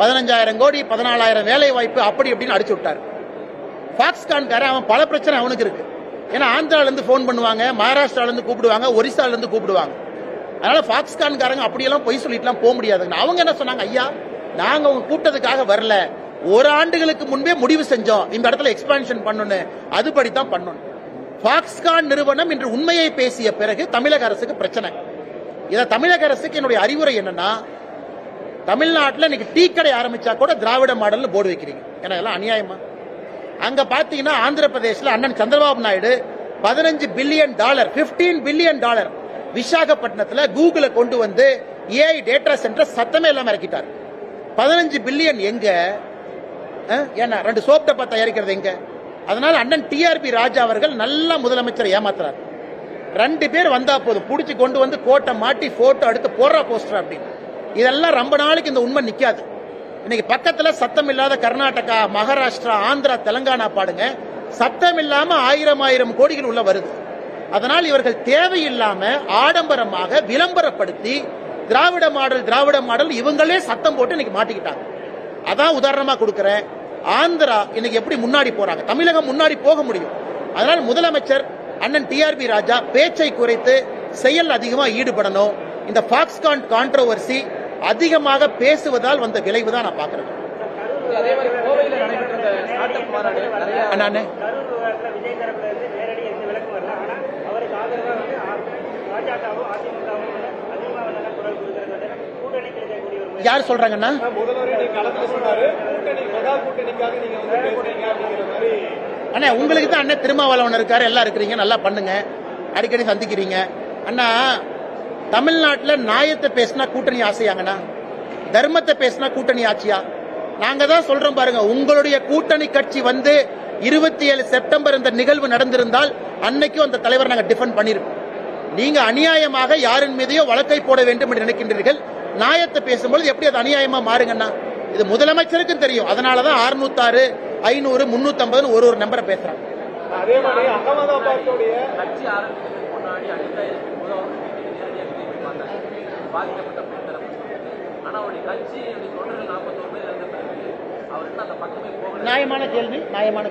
[SPEAKER 1] 15,000 கோடி 14,000 வேலை வாய்ப்பு அப்படி அப்படின்னு அடிச்சு விட்டாரு. பாக்ஸ்கான்காரன் அவன் பல பிரச்சனை அவனுக்கு இருக்கு. ஏன்னா ஆந்திரால இருந்து போன் பண்ணுவாங்க, மகாராஷ்டிரால இருந்து கூப்பிடுவாங்க, ஒரிசால இருந்து கூப்பிடுவாங்க. அதனால பாக்ஸ்கான்காரங்க அப்படியெல்லாம் பொய் சொல்லிட்டுலாம் போக முடியாதுங்க. அவங்க என்ன சொன்னாங்க, ஐயா நாங்க உங்க கூட்டத்துக்காக வரல, ஒரு ஆண்டுகளுக்கு முன்பே முடிவு செஞ்சோம் இந்த இடத்துல எக்ஸ்பான்ஷன் பண்ணணும், அதுபடித்தான் பண்ணணும். பாக்ஸ்கான் நிறுவனம் இன்று உண்மையை பேசிய பிறகு தமிழக அரசுக்கு பிரச்சனை. இத தமிழக அரசுக்கு என்னுடைய அறிவுரை என்னன்னா, தமிழ்நாட்டில் இன்னைக்கு டீ கடை ஆரம்பிச்சா கூட திராவிட மாடல் போர்டு வைக்கிறீங்க, ஏன்னா எல்லாம் அநியாயமா? அங்க பாத்தீங்கன்னா ஆந்திர பிரதேசல அண்ணன் சந்திரபாபு நாயுடு $15 பில்லியன் 15 பில்லியன் விசாகப்பட்டினத்துல கூகுளை கொண்டு வந்து ஏஐ டேட்டா சென்டர் சத்தமே இல்லாம இறக்கிட்டார். 15 பில்லியன் எங்க? ஏன்னா 2 சோப் டப்பா தயாரிக்கிறது எங்க? அதனால அண்ணன் டிஆர்பி ராஜா அவர்கள் நல்ல முதலமைச்சர் ஏமாத்துறார். 2 பேர் வந்தா போதும், புடிச்சு கொண்டு வந்து கோட்டை மாட்டி போட்டோ எடுத்து போடுற போஸ்டர் அப்படின்னு. இதெல்லாம் ரொம்ப நாளைக்கு இந்த உண்மை நிக்காது. இன்னைக்கு பக்கத்துல சத்தம் இல்லாத கர்நாடகா, மகாராஷ்டிரா, ஆந்திரா, தெலங்கானா பாடுங்க, சத்தம் இல்லாம 1000 கோடிகள் உள்ள வருது. அதனால் இவர்கள் தேவையில்லாம ஆடம்பரமாக விளம்பரப்படுத்தி திராவிட மாடல் இவங்களே சத்தம் போட்டு இன்னைக்கு மாட்டிக்கிட்டாங்க. அதான் உதாரணமா கொடுக்கிறேன். ஆந்திரா இன்னைக்கு எப்படி முன்னாடி போறாங்க, தமிழகம் முன்னாடி போக முடியும். அதனால் முதலமைச்சர் அண்ணன் டிஆர்பி ராஜா பேச்சை குறைத்து செயல் அதிகமா ஈடுபடணும். இந்த பாக்ஸ்கான் கான்ட்ரோவர்சி அதிகமாக பேசுவதால் வந்த விளைவு தான் நான் பாக்குறேன்.
[SPEAKER 2] அதே மாதிரி கோவையில் நடைபெற்ற இந்த ஸ்டார்ட் அப் மாநாடு நிறைய
[SPEAKER 1] அண்ணாண்ணே
[SPEAKER 4] விஜய் தரப்புல இருந்து நேரடி எந்த விளக்கம் வரல. ஆனா அவருக்கு ஆதரவா வந்து பாஜகவும் அதிமுகவும் அதிகமாக வந்து குரல் கொடுக்கிறது கூட்டணி கிடைக்கக்கூடிய ஒரு
[SPEAKER 1] யார் சொல்றாங்கன்னா,
[SPEAKER 3] முதல்வரே நீங்க களத்துல சொன்னாரு, கூட்டணி மெகா கூட்டணிக்காக நீங்க வந்து பேசுறீங்க அப்படிங்கிற மாதிரி.
[SPEAKER 1] அண்ணா உங்களுக்கு தான் அண்ணன் திருமாவளவன் இருக்காரு, எல்லாம் இருக்கிறீங்க, நல்லா பண்ணுங்க, அடிக்கடி சந்திக்கிறீங்க. அண்ணா தமிழ்நாட்டில் நியாயத்தை பேசினா கூட்டணி ஆசையாங்கண்ணா, தர்மத்தை பேசினா கூட்டணி ஆட்சியா? நாங்க தான் சொல்றோம் பாருங்க, உங்களுடைய கூட்டணி கட்சி வந்து 27 செப்டம்பர் இந்த நிகழ்வு நடந்திருந்தால் அன்னைக்கும் அந்த தலைவர் நாங்க டிஃபெண்ட் பண்ணிருப்போம். நீங்க அநியாயமாக யாரின் மீதையோ வழக்கை போட வேண்டும் என்று நினைக்கின்றீர்கள். நியாயத்தை பேசும்போது எப்படி அது அநியாயமா மாறுங்கண்ணா? இது முதலமைச்சருக்கும் தெரியும். அதனாலதான் 606, 500, 350 ஒரு நம்பரை பேசுறாங்க.
[SPEAKER 3] அதே மாதிரி அகமதாபாத்துடைய
[SPEAKER 2] கட்சி ஆரம்பிக்கிறதுக்கு முன்னாடி அடித்தாயிரத்துக்கு பாதிக்கப்பட்ட ஆனா அவருடைய கட்சி தொண்டர்கள் 41 பேர் இருந்த பிறகு அவர் இன்னும் அந்த பக்கமே போகல.
[SPEAKER 1] நியாயமான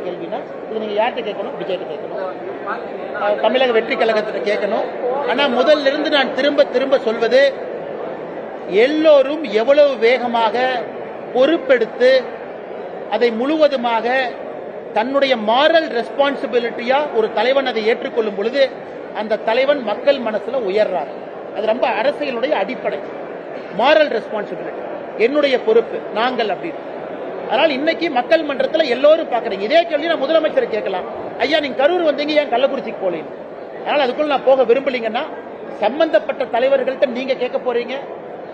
[SPEAKER 1] கேள்வினா இது நீங்க யார்கிட்ட கேட்கணும்? விஜய்கிட்ட கேட்கணும், தமிழக வெற்றி கழகத்திட்ட கேட்கணும். ஆனா முதல்ல இருந்து நான் திரும்ப சொல்வது, எல்லோரும் எவ்வளவு வேகமாக பொறுப்பெடுத்து அதை முழுவதுமாக தன்னுடைய மாரல் ரெஸ்பான்சிபிலிட்டியா ஒரு தலைவன் அதை ஏற்றுக்கொள்ளும் பொழுது அந்த தலைவன் மக்கள் மனசுல உயர்றார். அது ரொம்ப அரசியலுடைய அடிப்படை. மாரல் ரெஸ்பான்சிபிலிட்டி, என்னுடைய பொறுப்பு, நாங்கள் அப்படின்னு. அதனால் இன்னைக்கு மக்கள் மன்றத்தில் எல்லோரும் பாக்குறீங்க. இதே கேள்வி நான் முதலமைச்சரை கேட்கலாம், ஐயா நீங்க கரூர் வந்தீங்க, ஏன் கள்ளக்குறிச்சிக்கு போலீங்க? அதனால அதுக்குள்ள நான் போக விரும்பலீங்கன்னா சம்பந்தப்பட்ட தலைவர்கள்ட்ட நீங்க கேட்க போறீங்க.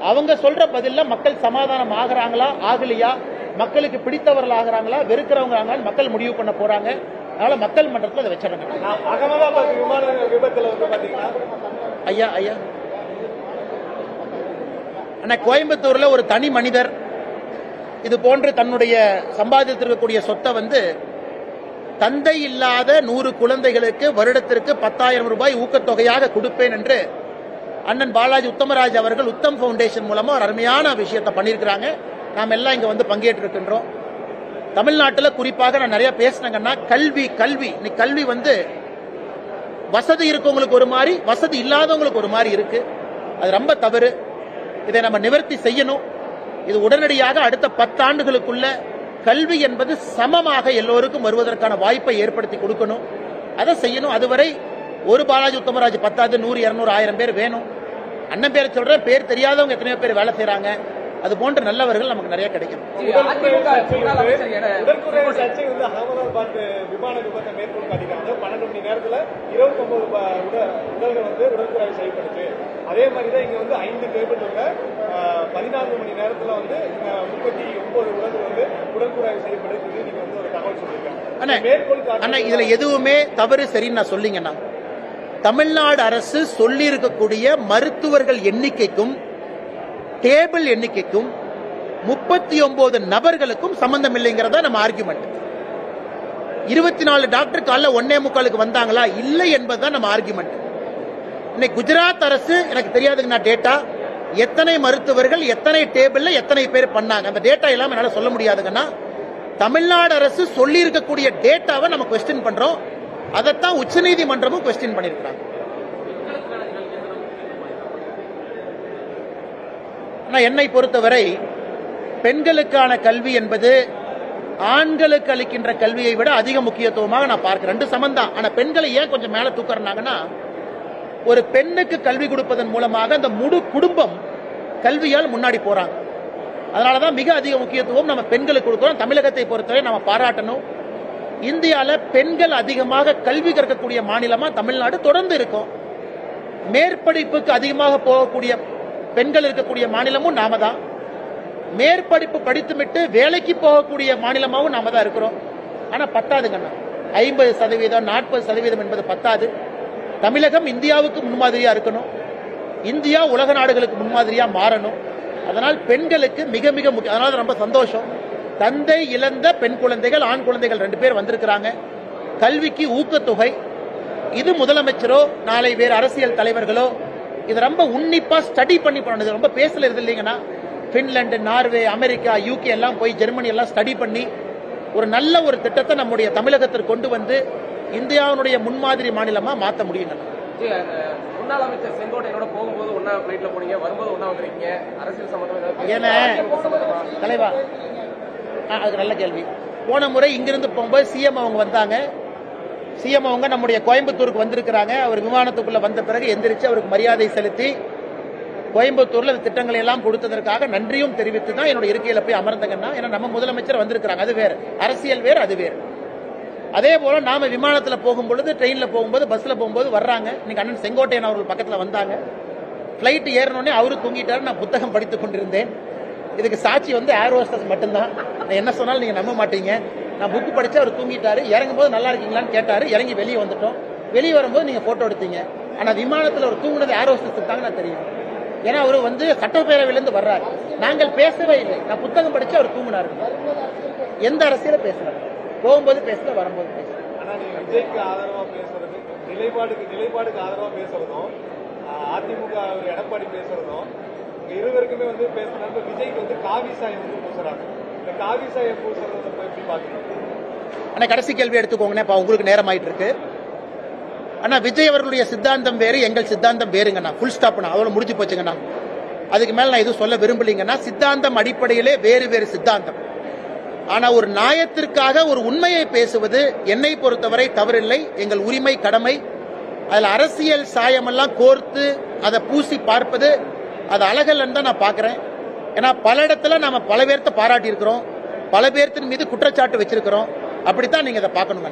[SPEAKER 1] அவங்க சொல்ற பதில்ல மக்கள் சமாதானம் ஆகுறாங்களா ஆகலையா, மக்களுக்கு பிடித்தவர்கள் ஆகுறாங்களா வெறுக்கிறவங்க ஆகிறாங்க, மக்கள் முடிவு பண்ண போறாங்க. அதனால மக்கள் மன்றத்தில் அதை வச்சிடறாங்க.
[SPEAKER 3] அகமதாபாத் விமான விபத்துல வந்து பாத்தீங்கன்னா
[SPEAKER 1] ஐயா அண்ணா கோயம்புத்தூர்ல ஒரு தனி மனிதர் இது போன்று தன்னுடைய சம்பாதித்திருக்கக்கூடிய சொத்தை வந்து தந்தை இல்லாத 100 குழந்தைகளுக்கு வருடத்திற்கு 10,000 ரூபாய் ஊக்கத்தொகையாக கொடுப்பேன் என்று அண்ணன் பாலாஜி உத்தமராஜ் அவர்கள் உத்தம் ஃபவுண்டேஷன் மூலமா ஒரு அருமையான விஷயத்தை பண்ணியிருக்கிறாங்க. நாம் எல்லாம் இங்க வந்து பங்கேற்றிருக்கின்றோம். தமிழ்நாட்டில் குறிப்பாக நான் நிறைய பேசினேங்கன்னா கல்வி கல்வி இன்னைக்கு கல்வி வந்து வசதி இருக்கவங்களுக்கு ஒரு மாதிரி, வசதி இல்லாதவங்களுக்கு ஒரு மாதிரி இருக்கு. அது ரொம்ப தவறு. இதை நம்ம நிவர்த்தி செய்யணும். இது உடனடியாக அடுத்த 10 ஆண்டுகளுக்குள்ள கல்வி என்பது சமமாக எல்லோருக்கும் வருவதற்கான வாய்ப்பை ஏற்படுத்தி கொடுக்கணும். அதை செய்யணும். அதுவரை ஒரு பாலாஜி உத்தமராஜ் 10, 100, 200, 1000 பேர் வேணும். அண்ணன் பேர் சொல்றேன், பேர் தெரியாதவங்க எத்தனையோ பேர் வேலை செய்யறாங்க. அது போன்ற நல்லவர்கள் நமக்கு நிறைய கிடைக்கும்.
[SPEAKER 3] உடற்குறை சர்ச்சை வந்து அகமதாபாத் விமான விபத்தை மேற்கொண்டு காட்டிக்கிறாங்க. 12 மணி நேரத்துல 29 உடல்கள் வந்து உடற்குறை செய்யப்படுச்சு. அதே மாதிரிதான் இங்க வந்து 5 டேபிள் உள்ள 14 மணி நேரத்துல வந்து 39 உடல்கள் வந்து உடற்குறை செய்யப்படுது. நீங்க வந்து ஒரு தகவல் சொல்லிருக்காங்க.
[SPEAKER 1] அண்ணா இதுல எதுவுமே தவறு சரின்னு நான் சொல்லிங்கண்ணா. தமிழ்நாடு அரசு சொல்லி இருக்கக்கூடிய மருத்துவர்கள் எண்ணிக்கைக்கும் டேபிள் எண்ணிக்கைக்கும் 39 நபர்களுக்கும் சம்பந்தம் இல்லைங்கிறதா நம்ம ஆர்குமெண்ட். 24 டாக்டர் காலைல 1:45 வந்தாங்களா இல்லை என்பதுதான் நம்ம ஆர்குமெண்ட். இன்னைக்கு குஜராத் அரசு எனக்கு தெரியாதுங்க டேட்டா, எத்தனை மருத்துவர்கள் எத்தனை டேபிள்ல எத்தனை பேர் பண்ணாங்க அந்த டேட்டா எல்லாம் என்னால சொல்ல முடியாதுங்கன்னா. தமிழ்நாடு அரசு சொல்லி இருக்கக்கூடிய டேட்டாவை நம்ம கொஸ்டின் பண்றோம். அதைத்தான் உச்சநீதிமன்றமும் கொஸ்டின் பண்ணிருக்காங்க. என்னை பொறுத்தவரை பெண்களுக்கான கல்வி என்பது ஆண்களுக்கு அளிக்கின்ற கல்வியை விட அதிக முக்கியத்துவமாக நான் பார்க்கிறேன். 2 சமந்தான். ஆனா பெண்களை ஏன் கொஞ்சம் மேல தூக்குறாங்கன்னா, ஒரு பெண்ணுக்கு கல்வி கொடுப்பதன் மூலமாக அந்த முழு குடும்பம் கல்வியால் முன்னாடி போறாங்க. அதனாலதான் மிக அதிக முக்கியத்துவம் நம்ம பெண்களுக்கு கொடுக்கிறோம். தமிழகத்தை பொறுத்தவரை நம்ம பாராட்டணும். இந்தியாவில் பெண்கள் அதிகமாக கல்வி கற்கக்கூடிய மாநிலமா தமிழ்நாடு தொடர்ந்து இருக்கும். மேற்படிப்புக்கு அதிகமாக போகக்கூடிய பெண்கள் இருக்கக்கூடிய மாநிலமும் நாம தான். மேற்படிப்பு படித்துவிட்டு வேலைக்கு போகக்கூடிய மாநிலமாகவும் நாம தான் இருக்கிறோம். ஆனா பத்தாதுங்கண்ணா. 50%, 40% என்பது பத்தாது. தமிழகம் இந்தியாவுக்கு முன்மாதிரியா இருக்கணும். இந்தியா உலக நாடுகளுக்கு முன்மாதிரியா மாறணும். அதனால் பெண்களுக்கு மிக மிக முக்கியம். அதனால ரொம்ப சந்தோஷம். தந்தை இழந்த பெண் குழந்தைகள், ஆண் குழந்தைகள் 2 பேர் வந்திருக்கிறாங்க. கல்விக்கு ஊக்கத்தொகை இது முதலமைச்சரோ நாளை வேறு அரசியல் தலைவர்களோ இது ரொம்ப உன்னிப்பா ஸ்டடி பண்ணி பண்ணணும். ரொம்ப பேசல இது இல்லைங்கன்னா பின்லாந்து, நார்வே, அமெரிக்கா, UK எல்லாம் போய் ஜெர்மனி எல்லாம் ஸ்டடி பண்ணி ஒரு நல்ல ஒரு திட்டத்தை நம்முடைய தமிழகத்திற்கு கொண்டு வந்து இந்தியாவுடைய முன்மாதிரி மாநிலமா மாற்ற முடியுங்க.
[SPEAKER 2] முன்னாள் அமைச்சர் செங்கோட்டையனோட போகும்போது ஒன்னா பிளைட்ல போனீங்க, வரும்போது ஒன்னா வந்துருக்கீங்க. அரசியல் சம்பந்தமா
[SPEAKER 1] ஏன்னா தலைவா அது நல்ல கேள்வி. போன முறை இங்கிருந்து போகும்போது CM அவங்க வந்தாங்க. CM அவங்க நம்முடைய கோயம்புத்தூருக்கு வந்திருக்கிறாங்க. அவர் விமானத்துக்குள்ள வந்த பிறகு எந்திரிச்சு அவருக்கு மரியாதை செலுத்தி கோயம்புத்தூர்ல திட்டங்களை எல்லாம் கொடுத்ததற்காக நன்றியும் தெரிவித்து தான் என்னோட இருக்கையில போய் அமர்ந்தங்கன்னா. ஏன்னா நம்ம முதலமைச்சர் வந்திருக்கிறாங்க, அது வேறு. அரசியல் வேறு, அது வேறு. அதே போல நாம விமானத்துல போகும்பொழுது, ட்ரெயின்ல போகும்போது, பஸ்ல போகும்போது வர்றாங்க. இன்னைக்கு அண்ணன் செங்கோட்டையன் அவர்கள் பக்கத்துல வந்தாங்க. பிளைட் ஏறணுன்னே அவரு தூங்கிட்டாரு. நான் புத்தகம் படித்துக் கொண்டிருந்தேன். இதுக்கு சாட்சி வந்து ஏர் ஹோஸ்டஸ் மட்டும்தான். நான் என்ன சொன்னாலும் நீங்க நம்ப மாட்டீங்க. நான் புக்கு படிச்சு அவர் தூங்கிட்டாரு. இறங்கும் போது நல்லா இருக்கீங்களான்னு கேட்டாரு. இறங்கி வெளியே வந்துட்டோம். வெளியே வரும்போது நீங்க போட்டோ எடுத்தீங்க. ஆனா விமானத்தில் அவர் தூங்குனது ஏர் ஹோஸ்டஸ் தாங்க நான் தெரியும். ஏன்னா அவரு வந்து சட்டப்பேரவையிலிருந்து வர்றாரு. நாங்கள் பேசவே இல்லை. நான் புத்தகம் படிச்சு அவர் தூங்கினாரு. எந்த அரசியல பேசல, போகும்போது பேசல, வரும்போது பேசல.
[SPEAKER 3] ஆனா நீங்க விஜய்க்கு ஆதரவா பேசுறது, நிலைப்பாடுக்கு ஆதரவா பேசுறதும், அதிமுக எடப்பாடி பேசுறதும் இருவருக்குமே வந்து பேசுறாங்க. விஜய்க்கு வந்து காவி சாயம் வந்து பூசுறாங்க. இந்த காவி சாயம் பூசுறத எப்படி பாக்குறீங்க?
[SPEAKER 1] ஆனா கடைசி கேள்வி எடுத்துக்கோங்கண்ணே, உங்களுக்கு நேரம் ஆயிட்டு இருக்கு. ஆனா விஜய் அவர்களுடைய சித்தாந்தம் வேறு, எங்கள் சித்தாந்தம் வேறுங்கண்ணா. ஃபுல் ஸ்டாப்ண்ணா. அதோட முடிஞ்சு போச்சுங்கண்ணா. அதுக்கு மேல நான் எதுவும் சொல்ல விரும்பலீங்கன்னா, சித்தாந்தம் அடிப்படையிலே வேறு வேறு சித்தாந்தம். ஆனா ஒரு நியாயத்திற்காக ஒரு உண்மையை பேசுவது என்னை பொறுத்தவரை தவறில்லை, எங்கள் உரிமை, கடமை. அதுல அரசியல் சாயமெல்லாம் கோர்த்து அதை பூசி பார்ப்பது அது அழகல்லன்னு தான் நான் பாக்குறேன். ஏன்னா பல இடத்துல நாம பல பேர்த்த பாராட்டி இருக்கிறோம், பல பேர்த்தின் மீது குற்றச்சாட்டு வச்சிருக்கிறோம். அப்படித்தான் நீங்க அதை பார்க்கணுங்க.